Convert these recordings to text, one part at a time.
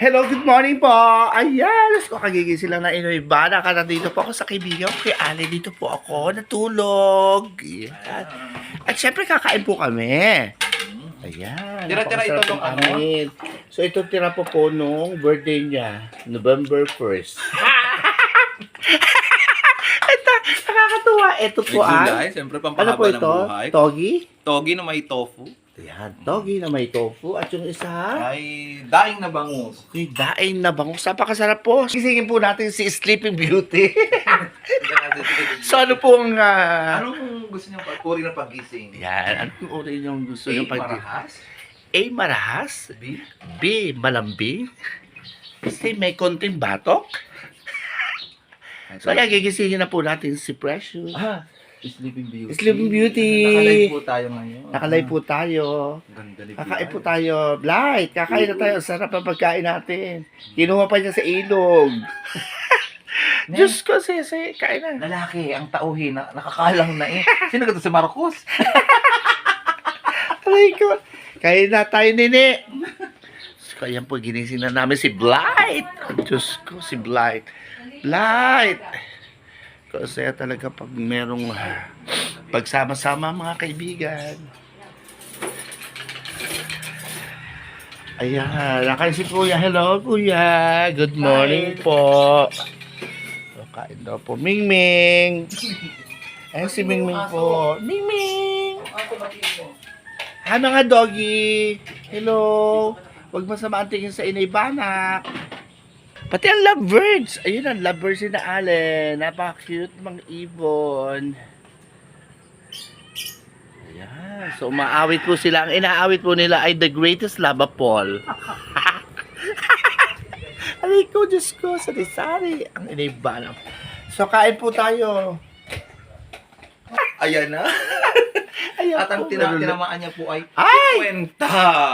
Hello, good morning po. Ayan, let's go. Kagigising lang na Inoy Bana. Nandito po ako sa kaibigan ko. Kay Ale, dito po ako. Natulog. Ayan. At syempre, kakain po kami. Ayan. Tira-tira ito napakasarap nung ng amin. So, ito tira po nung birthday niya. November 1st. Ito, nakakatuwa. Ito po May gulay, ay... siyempre Ano po pampahaba ng ito? buhay. Togi? Togi na may tofu. Ayan, togi na may tofu. At yung isa... Ay daing na bangus. Uy, daing na bangus. Napakasarap po. Gisingin po natin si Sleeping Beauty. So, ano pong... Anong gusto niyong uri ng pagising? Yan. Anong uri yung gusto A. yung Marahas? A. Marahas. B. B. Malambing. C. May konting batok. So, ayan, gigisingin na po natin si Precious. Sleeping Beauty. Sleeping Beauty. Nakalive po tayo ngayon. Nakalive po tayo. Ganda ni Kakain po tayo. Blight, kakain na tayo. Sarap ang pagkain natin. Kinuha pa niya sa ilog. Diyos ko, sisi. Kain na. Lalaki, ang tauhin, nakakalang na eh. Sino ka to si Marcos? Aray ko. Kain na tayo, nini. So, ayan po, ginising na namin si Blight. Diyos ko, si Blight. Blight. Kasi talaga pag merong pagsama-sama mga kaibigan. Ayan, nakain si Kuya. Hello, Kuya. Good morning po. So, kain daw po. Mingming. Ayan si Mingming po. Mingming. Hi mga doggy. Hello. Huwag masama ang tingin sa inay banak. Pati ang lovebirds. Ayun ang lovebirds ni na Allen. Napaka-cute mga ibon. Ayan. So, umaawit po sila. Ang inaawit po nila ay The Greatest Lava Pool. Aray ko, Diyos ko. Sari-sari. Ang inaibalang. So, kain po tayo. Ayan na. Ayan At ang po, tinamaan niya po ay Ay! kwenta.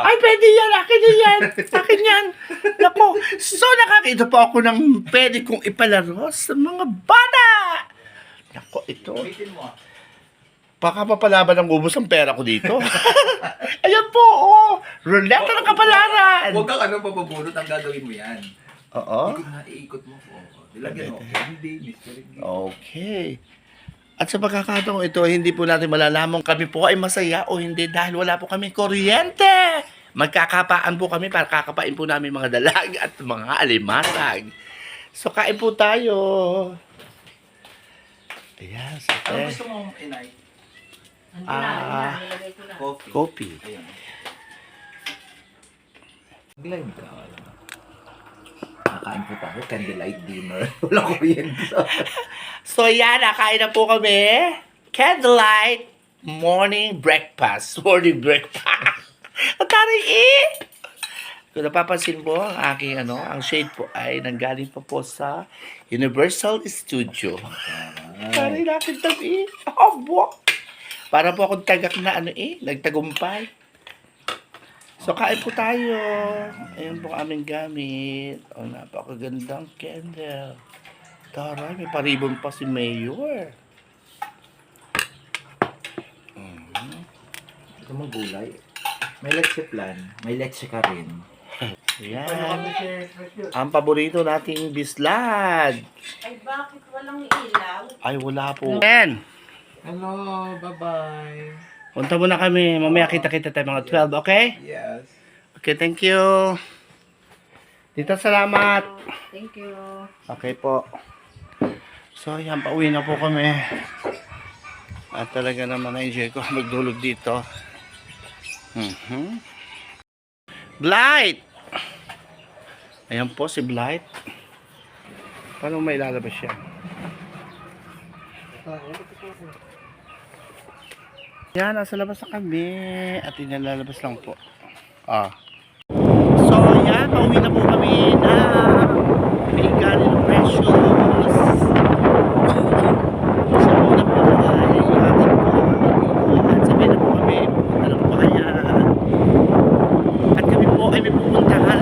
Ay, pwede yan. Akin na yan. Akin yan. Naku. So, nakakita po ako ng pwede kong ipalaro sa mga bata. Naku, ito. Ulitin mo. Baka mapalaban ng ubos ang pera ko dito. Ayan po, oh. Ruleta ng kapalaran. Huwag kang papabulot ang gagawin mo yan. Oo. Ikot na, iikot mo po. Dilagyan mo. Hindi, Mr. Okay. At sa pagkakataong ito, hindi po natin malalaman kami po ay masaya o hindi dahil wala po kami kuryente. Magkakapaan po kami para kakapain po namin mga dalag at mga alimasag. So, kain po tayo. Ayan, Ano sate. gusto mo, Inay? Coffee. Coffee. Ayan. Mag-live ka. Nakain po tayo, candlelight dinner. Wala kuryente. So, yan, nakain na po kami. Candlelight morning breakfast. Morning breakfast. Ang taray eh! Kung napapansin mo, ang aking ang shade po ay nanggaling pa po sa Universal Studio. Taray natin tabi. Oh, buwak. Para po akong tagak na nagtagumpay. So, kain po tayo. Ayan po aming gamit. O, napakagandang candle. Taray, may paribon pa si Mayor. Ito mo gulay. May leche plan. May leche ka rin. Ayan. Ang paborito nating bislad. Ay, bakit walang ilaw? Ay, wala po. Ayan. Hello, bye-bye. Punta muna kami. Mamaya kita-kita tayo mga 12, okay? Yes. Okay, thank you. Dito, salamat. Thank you. Okay po. So, ayan, pauwi na po kami. At talaga naman na-enjoy ko magdulog dito. Blight! Ayan po si Blight. Paano may lalabas siya? Yan, nasa labas na kami. At inalalabas lang po. So, yan, pauwi na po kami na Bigani ng Precious. Sa muna po ay atin po. At sabi na po kami, pupunta na po kaya. At kami po ay may pupuntahan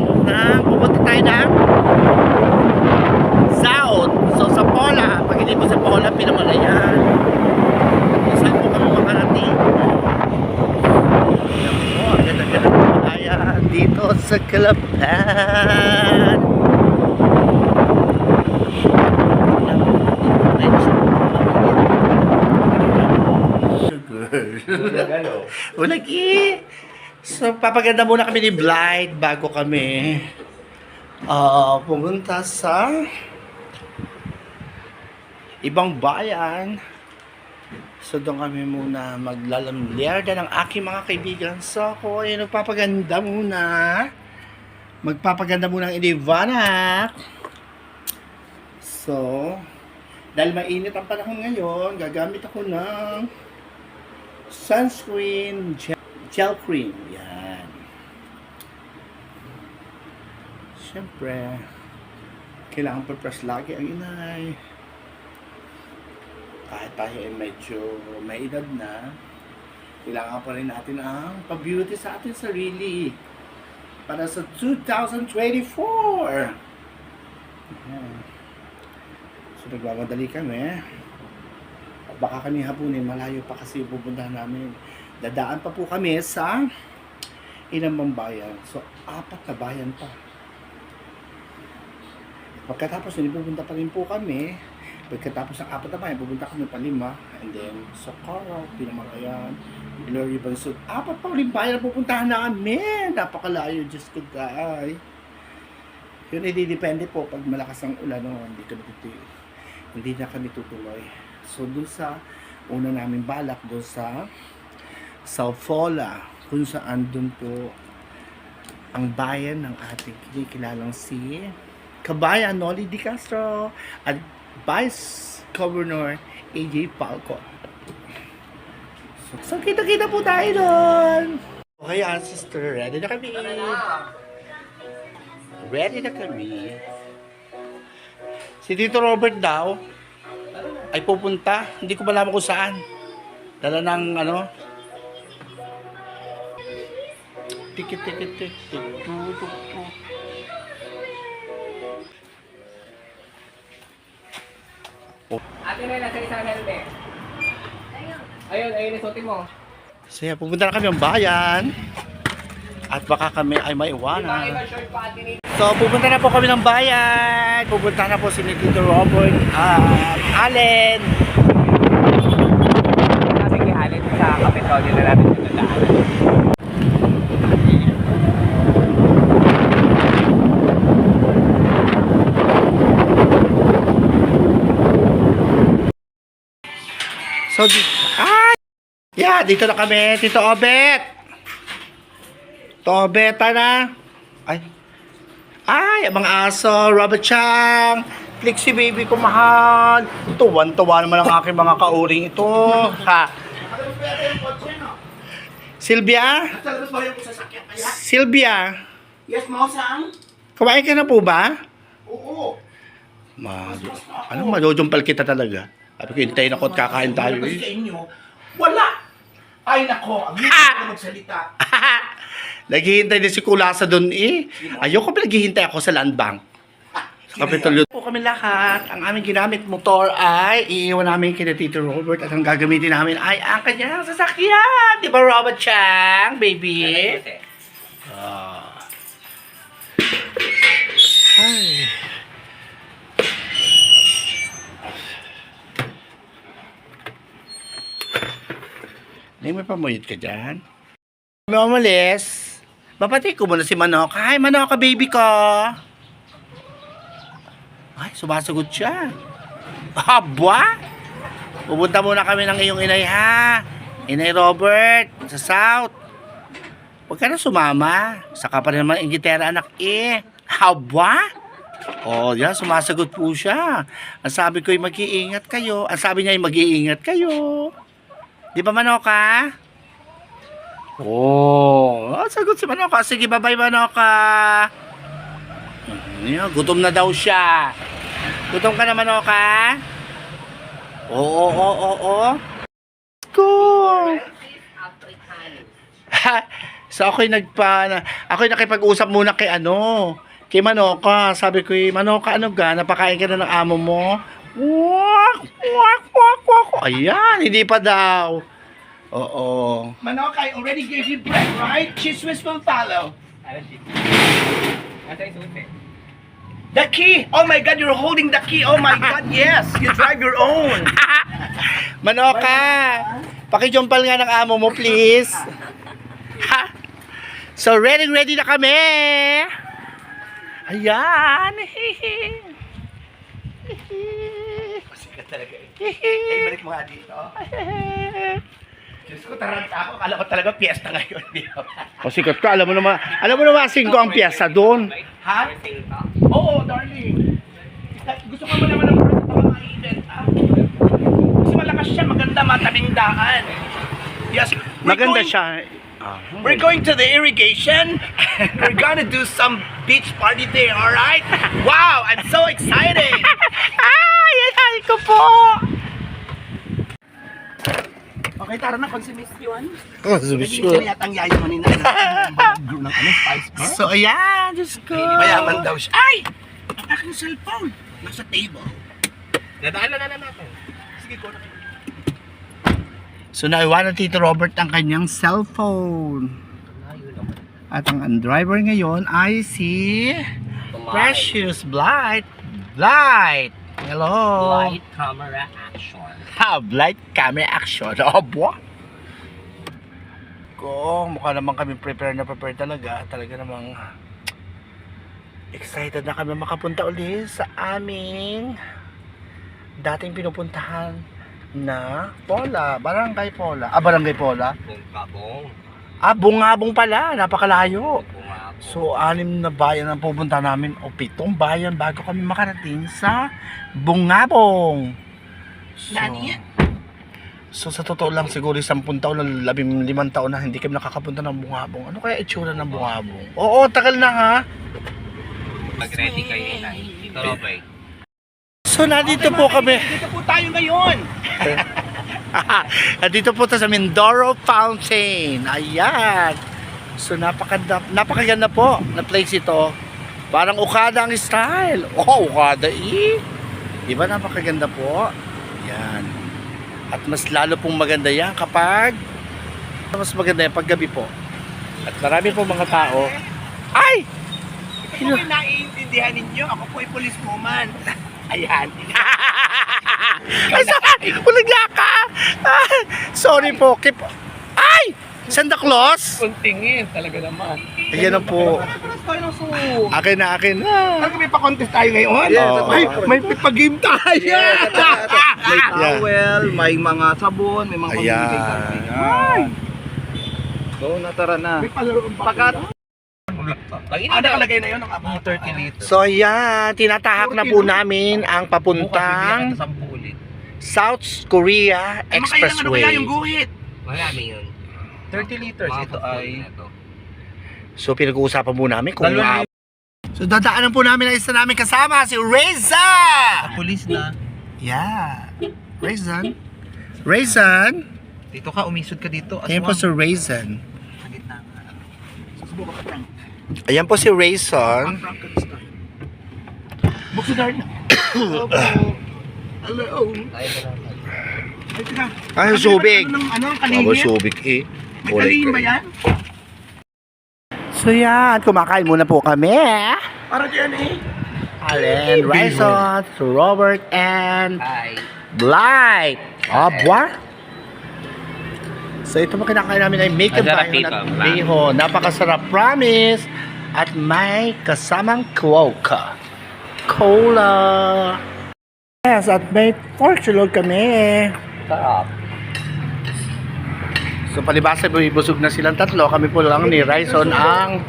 pupunta tayo na South. So, sa Pola. Pag hindi po sa Pola, Pinamalayan. Saan po kami makarating? Ayan po, ang ganda-ganda po kaya dito sa Kalapan. Ulagi. So, papaganda muna kami ni Blight bago kami pumunta sa ibang bayan. So, doon kami muna maglalamliarda ng aking mga kaibigan. So, ako ay nagpapaganda muna. Magpapaganda muna ang Inivanak. So, dahil mainit ang panahon ngayon, gagamit ako ng sunscreen gel cream. Yan. Siyempre, kailangan pa-press lagi ang inay. Kahit tayo ay medyo may edad na, kailangan pa rin natin ang pa-beauty sa ating sarili para sa 2024. Ayan. So, nagmamadali kami. Baka kami hapunin, malayo pa kasi pupuntahan namin. Dadaan pa po kami sa ilang bayan. So, 4 na bayan pa. Pagkatapos, pupunta pa rin po kami. Pagkatapos ng 4 na bayan, pupunta kami pa 5. And then, Socorro, Pinamagayan, Glory Bansod. 4 pa rin bayan ang pupuntahan namin. Napakalayo, Diyos ko, guys. Yun, depende po pag malakas ang ulan, no, hindi na kami tutuloy. So, dun sa una namin balak, dun sa Saufola, kung saan dun po ang bayan ng ating kinikilalang si Kabayan Noli Di Castro at Vice Governor AJ Falcon. So, kita-kita po tayo doon. Okay, sister, ready na kami. Ready na kami. Si Tito Robert daw ay pupunta. Hindi ko malaman kung saan. Dala ng ano. Tikit. Ate na nasa isang helmet. Ayun, isuotin mo. So, pupunta na kami ang bayan. At baka kami ay maiwanan. So, pupunta na po kami ng bayan. Pupunta na po si Tito Robert at Allen. Sabi kay Allen sa Kapitolyo na natin yung dadaanan. So, yeah, dito na kami. Tito Obet. Tobeta na. Ay, ang mga aso, Robert Chang, Flixie baby ko mahal. Tuwan-tuwa naman ang aking mga kauring ito. Ha? Sylvia? Sylvia? Yes, Mausang? Kumain ka na po ba? Oo. Madojumpal kita talaga. Sabi ko, hintayin ako at kakain tayo. Sa inyo, wala. Ay, nako, ang hirap na magsalita. Naghihintay din si Kulasa doon eh. Ayoko pa naghihintay ako sa land bank. Sa Kapitolyo. Po kami lahat. Ang aming ginamit motor ay iiwan namin kina Tito Robert at ang gagamitin namin ay ang kanyang sasakyan. Di ba Robert Chang, baby? Ay. May pamuyot ka dyan? May umalis. Babati ko muna si Manoka. Hi, Manoka, baby ko. Ay, sumasagot siya. Habwa? Pupunta muna kami ng iyong inay, ha? Inay Robert, sa South. Huwag ka na sumama. Saka pa rin naman ang gitara, anak eh. Habwa? Oh, yan, sumasagot po siya. Ang sabi ko ay mag-iingat kayo. Ang sabi niya ay mag-iingat kayo. Di ba, Manoka? Oh, sagot si Manoka. Sige, bye-bye, Manoka. Gutom na daw siya. Gutom ka na, Manoka? Oo. Go! So, ako'y nakipag-usap muna kay kay Manoka. Sabi ko, Manoka, napakain ka na ng amo mo? Wak! Ayan, hindi pa daw. Oo. Manok, I already gave you bread, right? Chismis will follow. Alam siya. Nasa isuot eh. The key! Oh my God, you're holding the key! Oh my God, yes! You drive your own! Manoka! Pakijumpal nga ng amo mo, please. Ha? So, ready na kami! Ayan! Masika talaga eh. Ay, balik mo nga dito. Diyos ko, taranta ako. Akala ko talaga piyesta ngayon. O sikat ka, alam mo naman 5 ang piyesta doon. Ha? Oo, darling. Gusto ko mo naman ng first sa mga event, ha? Kasi malakas siya, maganda, matabing daan. Yes. Maganda siya. We're going to the irrigation. We're gonna do some beach party there, alright? Wow, I'm so excited! Ay, ay ko po! Okay, tara na, consumption. Oh, Hindi na yata ang yayamanin na ng Spice Girl. So, ayan, Diyos ko. Mayaman daw siya. Ay! Ang aking cellphone. Nasa table. Dadaanan na natin. Sige, ko na. So, naiwan ng Tito Robert ang kanyang cellphone. At ang driver ngayon ay si Precious Blight. Blight! Hello! Light camera action. Ha, Blight camera action. Oh, buwa! Ko, mukha naman kami prepare talaga. Talaga namang excited na kami makapunta ulit sa aming dating pinupuntahan na Pola, Barangay Pola. Barangay Pola. Bungkabong. Bungabong pala, napakalayo. Bungabong. So, 6 na bayan ang pupunta namin o 7 bayan bago kami makarating sa Bungabong. So, sa totoo lang siguro 10 taon o 15 taon na hindi kami nakakapunta ng Bungabong. Ano kaya itsura ng Bungabong? Oo, tagal na ha. Mag-ready kayo na. Tito Robert. So, nandito po kami. Dito po tayo ngayon. Nandito po tayo sa Mindoro Fountain. Ayan. So, napakaganda po na place ito. Parang Okada ang style. Oh, Okada eh. Diba napakaganda po? Ayan. At mas lalo pong maganda yan kapag mas maganda yan pag gabi po. At marami po mga tao. Ay! Ito po yung naiintindihan ninyo. Ako po ay police woman. Ayan. Ay, sorry! Ulagla ka! Sorry po. Ay! Santa Claus? Kuntingin talaga naman. Ayan na po. Akin na. Ano may pa-contest tayo ngayon? Yes, Ay, may pa-game tayo. May Yeah. towel, may mga sabon, may mga Ayan. Ay! So, natara na. May palaro pa. Nakalagay na yun ang abang 30 liters. So ayan, tinatahak na po namin ang papuntang 10 ulit. South Korea Makailangan na Expressway. kaya yung guhit. Marami yun. 30 liters. Ito ay... So pinag-uusapan po namin kung... Dalawang So dadaanan po namin ang isa namin kasama, si Reza! Police na. Yeah. Raisin. Raisin. Dito ka, umisod ka dito. Ayan po si Raisin. Sa gitna. Susubukan ka prank. Ayan po si Raisin. Prank ka this time. Bukso na rin. Hello. Tayo na lang. Ay, teka. Ay, subig. Ano, Aba, kalihit? subig eh. May kalihit ba yan? So yan, kumakain muna po kami. Para diyan eh. Allen, Raisin, Robert, and Hi. Blight. Buwa. So ito po kinakain namin ay make and Masarap bihon dito, at bihon. Napakasarap, promise. At may kasamang Coca. Cola. Yes, at may pork chulog kami. Sarap. So palibasa po ibusog na silang tatlo. Kami po lang ni Raisin ang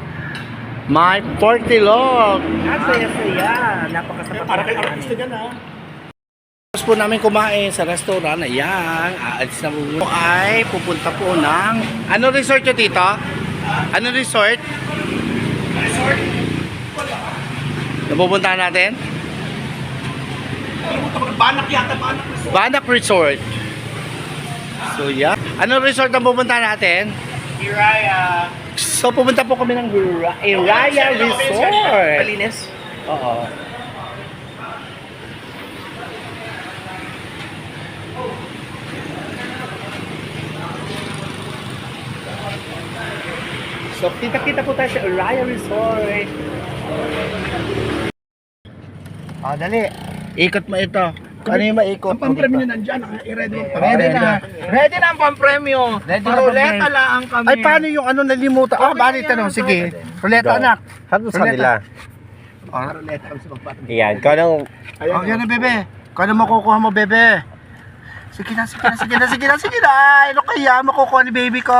may pork tilog. At saya-saya. Napakasarap. Para kay artista dyan ha. Tapos po namin kumain sa restaurant. Ayan. Aalis na po ay pupunta po ng... Ano resort nyo, tito? Ano resort? Resort? Napupuntahan natin? Banak yata, banak. Banak Resort. So yeah. Ano resort ang pupuntahan natin? Hiraya. So pupunta po kami ng Iraya Resort. Malinis. Oo. So, kita-kita po tayo sa Araya Resort. Dali. Ikot mo ito. Ano yung maikot? Ang pampremyo nyo nandyan, i-ready mo pa. Ready na. Ready na ang pampremyo. Ready na Paruleta lang kami. Ay, paano yung ano nalimutan? Bali tanong. Sige. Ruleta, anak. Halos sa Ruleta. kanila. Paruleta kami sa pagpapit. Yan, ikaw nang... Yan na, bebe. Kung ano makukuha mo, bebe. Sige na. Ano kaya makukuha ni baby ko?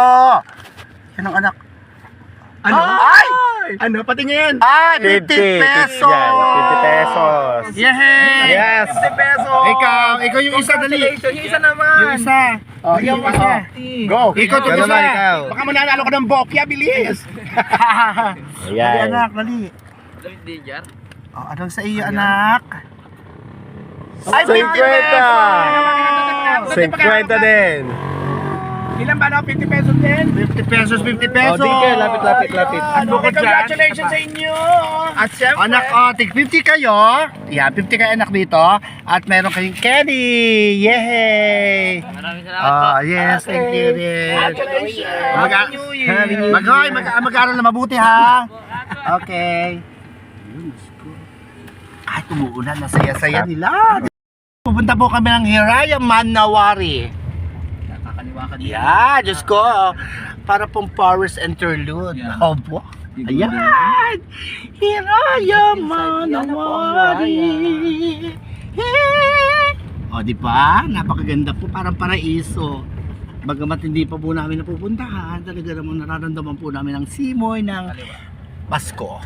Yan ang anak. Ano? Ay! Ano? Patingin! Ay, 50 pesos! Yan, 50 pesos. Yehey! Yes. 50 pesos! Ikaw yung isa, dali. Yung isa naman! Yung isa. Yung isa. Go! Ikaw Ikaw naman, ikaw. Baka mananalo ka ng bokya, bilis! Dali, Ayan. anak, dali. Anong sa iyo, anak? Ay, 50! 50 din. Ilan ba na? 50 pesos din? 50 pesos, 50 O, pesos. di ka, lapit. At bukod dyan, Congratulations sa inyo! at syempre, anak, tig 50 kayo. Yeah, 50 kayo anak dito. At meron kayong Kenny. Yehey! Maraming salamat po. Yes, thank you din. Congratulations! Happy New Year! Mag-aaral na mabuti ha. Okay. Ay, umuulan na saya-saya nila. Pupunta po kami ng Hiraya Manawari. Yeah, Diyos ko. Para pong forest interlude. Opo. Ayan. Hiraya Manawari. O, di ba? Napakaganda po. Parang paraiso. Bagamat hindi pa po namin napupuntahan, talaga naman nararamdaman po namin ang simoy ng Pasko.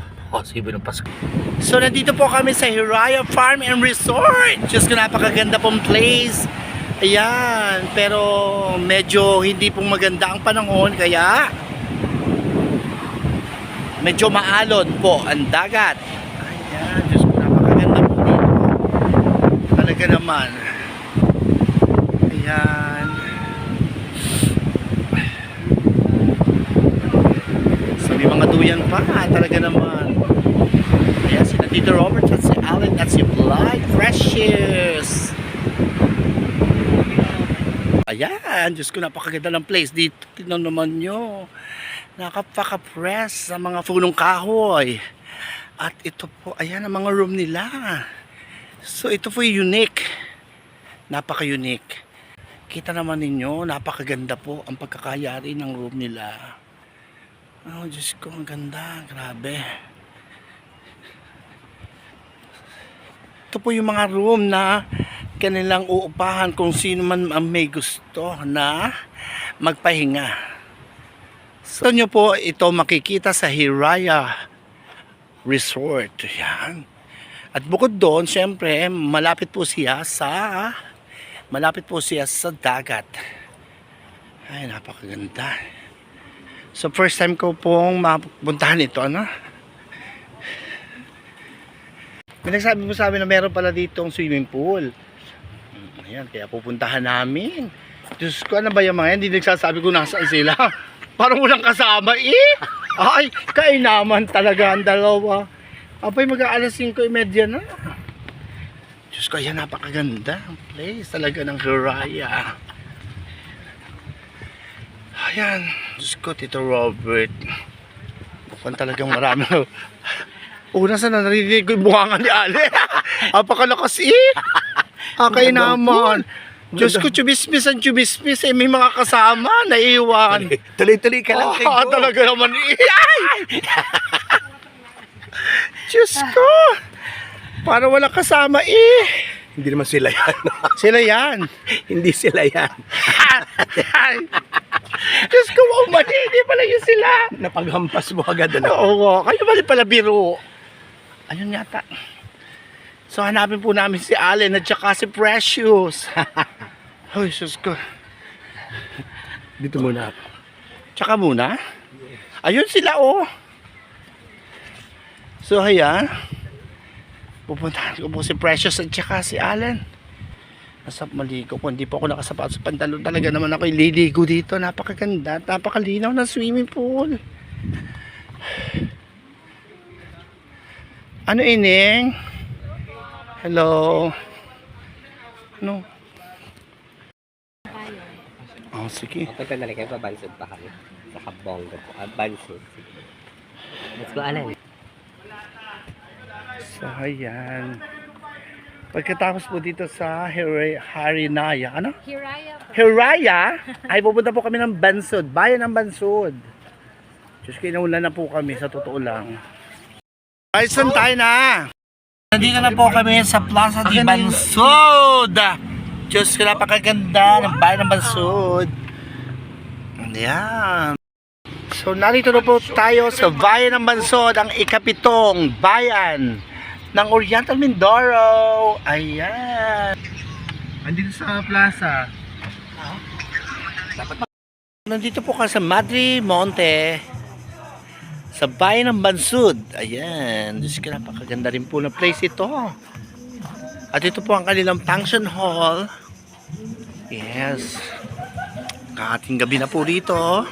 Simoy ng Pasko. So, nandito po kami sa Hiraya Farm and Resort. Diyos ko, napakaganda pong place. Ayan, pero medyo hindi pong maganda ang panahon, kaya medyo maalon po ang dagat. Ayan, Diyos ko, napakaganda po dito. Talaga naman. Ayan. So, may mga duyan pa, talaga naman. Ayan, si Tito Robert at si Alan at si Blood Precious. Ayan, Diyos ko, napakaganda ng place dito. Tignan naman nyo. Nakapaka-press sa mga punong kahoy. At ito po, ayan ang mga room nila. So, ito po unique. Napaka-unique. Kita naman ninyo, napakaganda po ang pagkakayari ng room nila. Oh, Diyos ko, ang ganda. Grabe. Ito po yung mga room na kanilang uupahan kung sino man ang may gusto na magpahinga. So nyo po ito makikita sa Hiraya Resort. Yan. At bukod doon, syempre, malapit po siya sa dagat. Ay, napakaganda. So first time ko pong mapuntahan ito, ano? May nagsabi po sa amin na meron pala ditong swimming pool. Ayan, kaya pupuntahan namin. Diyos ko, ano ba yung mga yan? Hindi nagsasabi ko nasaan sila. Parang walang kasama eh. Ay, kainaman talaga ang dalawa. Apay mag-aalas 5:30 na. Diyos ko, ayan, napakaganda ang place talaga ng Hiraya. Ayan, Diyos ko, Tito Robert. Mukhang talagang marami. Una sa narinig ko yung buhangan ni Ale. Apakalakas eh. Akay naman. Diyos ko, chubismis ang chubismis. Eh, may mga kasama, naiwan. Tuloy-tuloy ka lang. Talaga naman. Ay! Diyos ko. Para wala kasama eh. Hindi naman sila yan. Sila yan. Hindi sila yan. Ay. Diyos ko, mali. Hindi pala yun sila. Napaghampas mo agad. Ano? Oo, kayo mali pala biro. Ayun yata. So hanapin po namin si Allen at saka si Precious. Ay, Diyos ko. Dito muna. Tsaka muna. Ayun sila oh. So ayan. Pupuntahan ko po si Precious at saka si Allen. Nasap maligo ko. Hindi po ako nakasapat sa pantalon. Talaga naman ako ililigo dito. Napakaganda. Napakalinaw ng swimming pool. Ano ining? Hello. Ano? Oh, sige. Punta na lang kayo, pabansod pa kami. Saka bongga po. Banso. Let's go, Alan. So, ayan. Pagkatapos po dito sa Harinaya, ano? Hiraya po. Hiraya, ay pupunta po kami ng Bansod, bayan ng Bansod. Diyos ko, inaulan na po kami, sa totoo lang. Guys, saan tayo na? Nandito na po kami sa Plaza de Bansod. Diyos ko, napakaganda ng bayan ng Bansod. Ayan. So, narito na po tayo sa bayan ng Bansod, ang ikapitong bayan ng Oriental Mindoro. Ayan. Andito sa plaza. Nandito po ka sa Madre Monte, sa bayan ng Bansod. Ayan. Diyos ko, napakaganda rin po na place ito. At ito po ang kanilang function hall. Yes. Kakating gabi na po rito.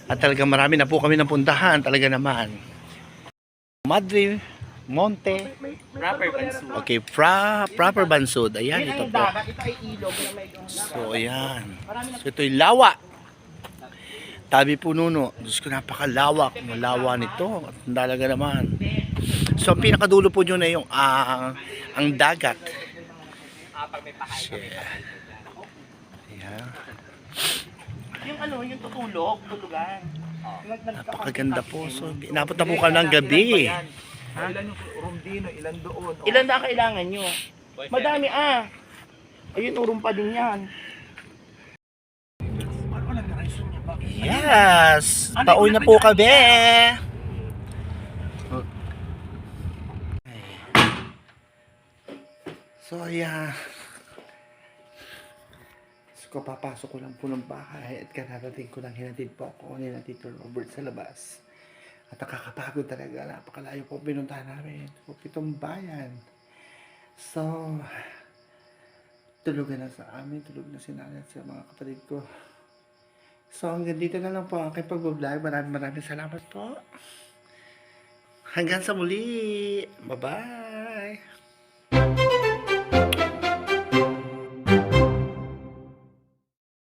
At talagang marami na po kami napuntahan. Talaga naman. Madre Monte. Proper banso. Okay, proper Bansod. Ayan, ito po. Ito ay ilog na may So, ayan. So, ito'y lawa. Tabi po nuno. Diyos ko, napakalawak. Malawa nito. At talaga naman. So, ang pinakadulo po nyo na yung ang dagat. So, ayan. Yung ano, yung tulugan. Napakaganda po. So, inabot na po kami ng gabi. Ilan yung room dino, ilan doon. Ilan na kailangan nyo? Madami Ayun, urong pa din yan. Yes! Pauwi na po kami! So, ayan. So, papasok ko lang po ng bahay at kararating ko lang hinatid po ako ni Tito Robert sa labas. At nakakapagod talaga. Napakalayo po pinuntahan namin. Po, 7 bayan. So, tulugan na sa amin. Tulog na si nanay at sa mga kapatid ko. So, hanggang dito na lang po ang aking pag-vlog. Maraming salamat po. Hanggang sa muli. Bye-bye.